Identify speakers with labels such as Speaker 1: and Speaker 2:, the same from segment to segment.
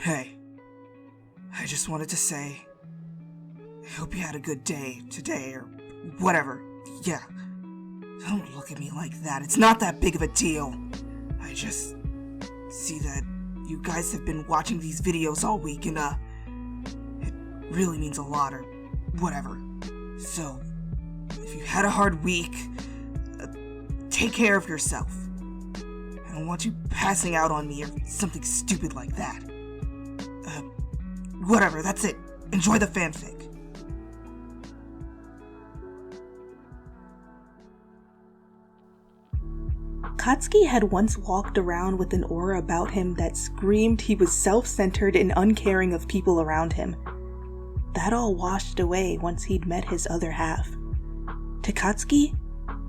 Speaker 1: Hey, I just wanted to say, I hope you had a good day today, or whatever. Yeah. Don't look at me like that. It's not that big of a deal. I just see that you guys have been watching these videos all week, and it really means a lot, or whatever. So, if you had a hard week, take care of yourself. I don't want you passing out on me or something stupid like that. Whatever, that's it. Enjoy the fanfic.
Speaker 2: Katsuki had once walked around with an aura about him that screamed he was self-centered and uncaring of people around him. That all washed away once he'd met his other half. To Katsuki,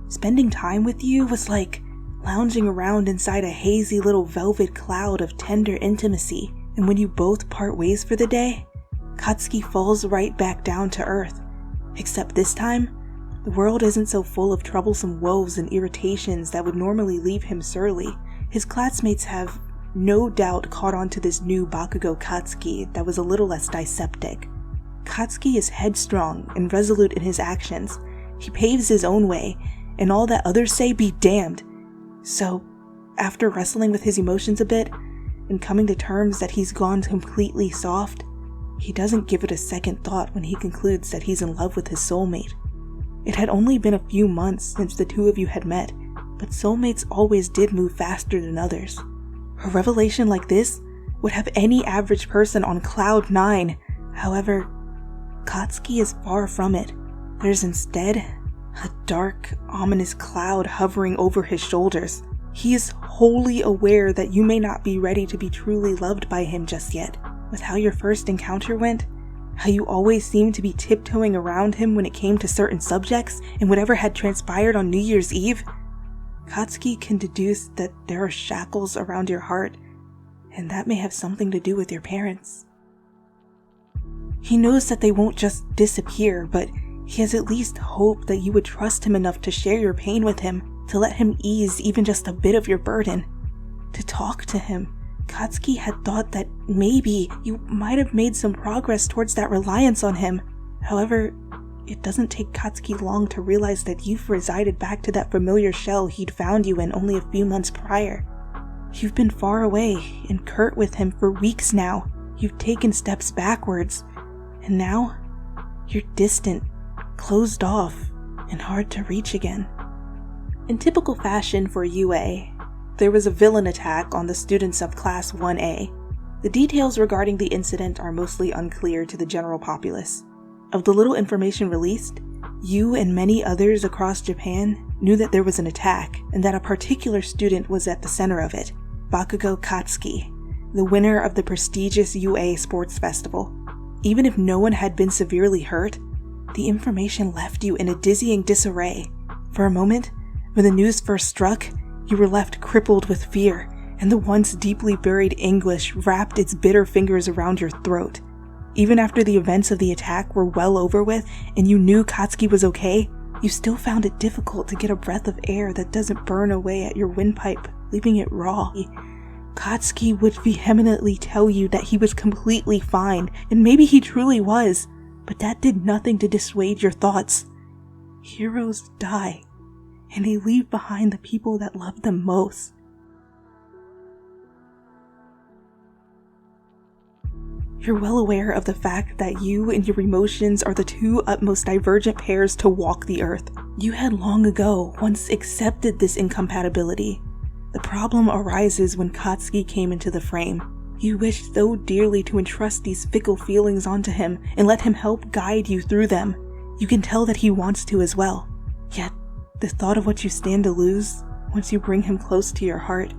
Speaker 2: spending time with you was like lounging around inside a hazy little velvet cloud of tender intimacy, and when you both part ways for the day, Katsuki falls right back down to earth. Except this time, the world isn't so full of troublesome woes and irritations that would normally leave him surly. His classmates have no doubt caught on to this new Bakugo Katsuki that was a little less dyspeptic. Katsuki is headstrong and resolute in his actions. He paves his own way, and all that others say be damned. So, after wrestling with his emotions a bit, and coming to terms that he's gone completely soft, he doesn't give it a second thought when he concludes that he's in love with his soulmate. It had only been a few months since the two of you had met, but soulmates always did move faster than others. A revelation like this would have any average person on cloud 9. However, Katsuki is far from it. There's instead a dark, ominous cloud hovering over his shoulders. He is wholly aware that you may not be ready to be truly loved by him just yet. With how your first encounter went, how you always seemed to be tiptoeing around him when it came to certain subjects, and whatever had transpired on New Year's Eve, Katsuki can deduce that there are shackles around your heart, and that may have something to do with your parents. He knows that they won't just disappear, but he has at least hoped that you would trust him enough to share your pain with him, to let him ease even just a bit of your burden. To talk to him, Katsuki had thought that maybe you might have made some progress towards that reliance on him. However, it doesn't take Katsuki long to realize that you've resided back to that familiar shell he'd found you in only a few months prior. You've been far away and curt with him for weeks now. You've taken steps backwards, and now you're distant, closed off, and hard to reach again. In typical fashion for UA, there was a villain attack on the students of Class 1A. The details regarding the incident are mostly unclear to the general populace. Of the little information released, you and many others across Japan knew that there was an attack, and that a particular student was at the center of it, Bakugo Katsuki, the winner of the prestigious UA Sports Festival. Even if no one had been severely hurt, the information left you in a dizzying disarray. For a moment, when the news first struck, you were left crippled with fear, and the once deeply buried anguish wrapped its bitter fingers around your throat. Even after the events of the attack were well over with, and you knew Katsuki was okay, you still found it difficult to get a breath of air that doesn't burn away at your windpipe, leaving it raw. Katsuki would vehemently tell you that he was completely fine, and maybe he truly was, but that did nothing to dissuade your thoughts. Heroes die, and they leave behind the people that love them most. You're well aware of the fact that you and your emotions are the two utmost divergent pairs to walk the earth. You had long ago once accepted this incompatibility. The problem arises when Katsuki came into the frame. You wished so dearly to entrust these fickle feelings onto him and let him help guide you through them. You can tell that he wants to as well. Yet, the thought of what you stand to lose, once you bring him close to your heart,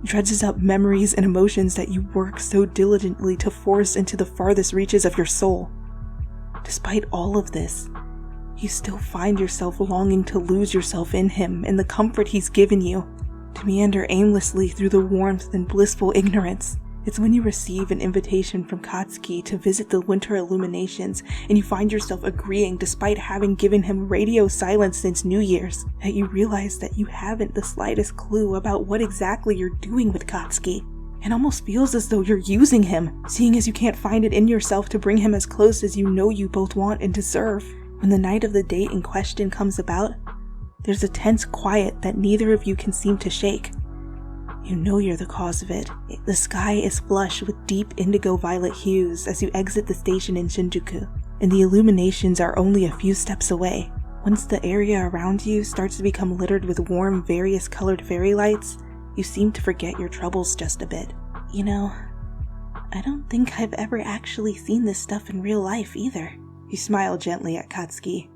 Speaker 2: dredges up memories and emotions that you work so diligently to force into the farthest reaches of your soul. Despite all of this, you still find yourself longing to lose yourself in him and the comfort he's given you, to meander aimlessly through the warmth and blissful ignorance. It's when you receive an invitation from Katsuki to visit the winter illuminations and you find yourself agreeing despite having given him radio silence since New Year's, that you realize that you haven't the slightest clue about what exactly you're doing with Katsuki. It almost feels as though you're using him, seeing as you can't find it in yourself to bring him as close as you know you both want and deserve. When the night of the date in question comes about, there's a tense quiet that neither of you can seem to shake. You know you're the cause of it. The sky is flush with deep indigo violet hues as you exit the station in Shinjuku, and the illuminations are only a few steps away. Once the area around you starts to become littered with warm, various colored fairy lights, you seem to forget your troubles just a bit. You know, I don't think I've ever actually seen this stuff in real life either. You smile gently at Katsuki.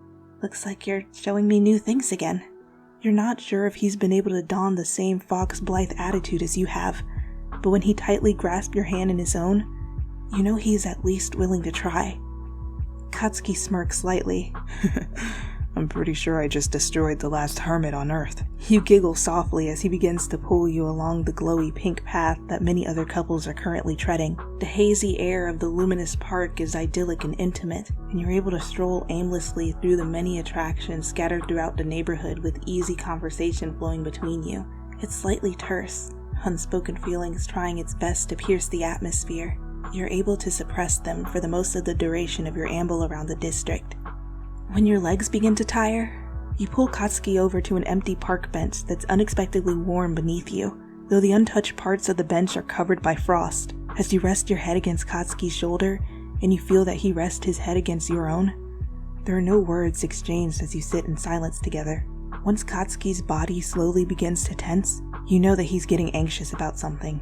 Speaker 2: Looks like you're showing me new things again. You're not sure if he's been able to don the same Fox Blythe attitude as you have, but when he tightly grasps your hand in his own, you know he's at least willing to try. Katsuki smirks slightly.
Speaker 1: I'm pretty sure I just destroyed the last hermit on Earth.
Speaker 2: You giggle softly as he begins to pull you along the glowy pink path that many other couples are currently treading. The hazy air of the luminous park is idyllic and intimate, and you're able to stroll aimlessly through the many attractions scattered throughout the neighborhood with easy conversation flowing between you. It's slightly terse, unspoken feelings trying its best to pierce the atmosphere. You're able to suppress them for the most of the duration of your amble around the district. When your legs begin to tire, you pull Katsuki over to an empty park bench that's unexpectedly warm beneath you, though the untouched parts of the bench are covered by frost. As you rest your head against Katsuki's shoulder, and you feel that he rests his head against your own, there are no words exchanged as you sit in silence together. Once Katsuki's body slowly begins to tense, you know that he's getting anxious about something.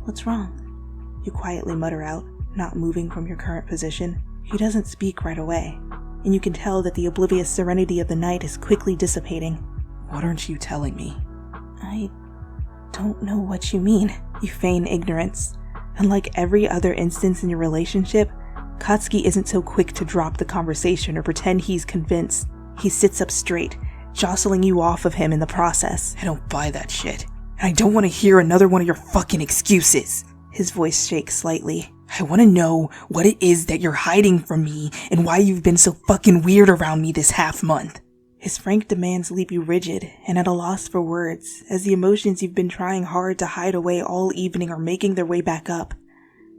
Speaker 2: What's wrong? You quietly mutter out, not moving from your current position. He doesn't speak right away, and you can tell that the oblivious serenity of the night is quickly dissipating.
Speaker 1: What aren't you telling me?
Speaker 2: I don't know what you mean. You feign ignorance. Unlike every other instance in your relationship, Katsuki isn't so quick to drop the conversation or pretend he's convinced. He sits up straight, jostling you off of him in the process.
Speaker 1: I don't buy that shit. And I don't want to hear another one of your fucking excuses.
Speaker 2: His voice shakes slightly.
Speaker 1: I want to know what it is that you're hiding from me and why you've been so fucking weird around me this half month.
Speaker 2: His frank demands leave you rigid and at a loss for words, as the emotions you've been trying hard to hide away all evening are making their way back up.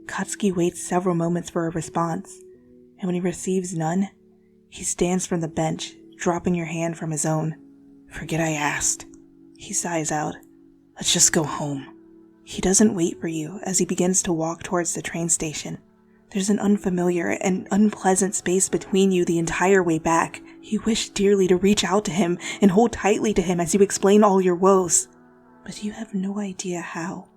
Speaker 2: Katsuki waits several moments for a response, and when he receives none, he stands from the bench, dropping your hand from his own.
Speaker 1: Forget I asked.
Speaker 2: He sighs out.
Speaker 1: Let's just go home.
Speaker 2: He doesn't wait for you as he begins to walk towards the train station. There's an unfamiliar and unpleasant space between you the entire way back. You wish dearly to reach out to him and hold tightly to him as you explain all your woes, but you have no idea how.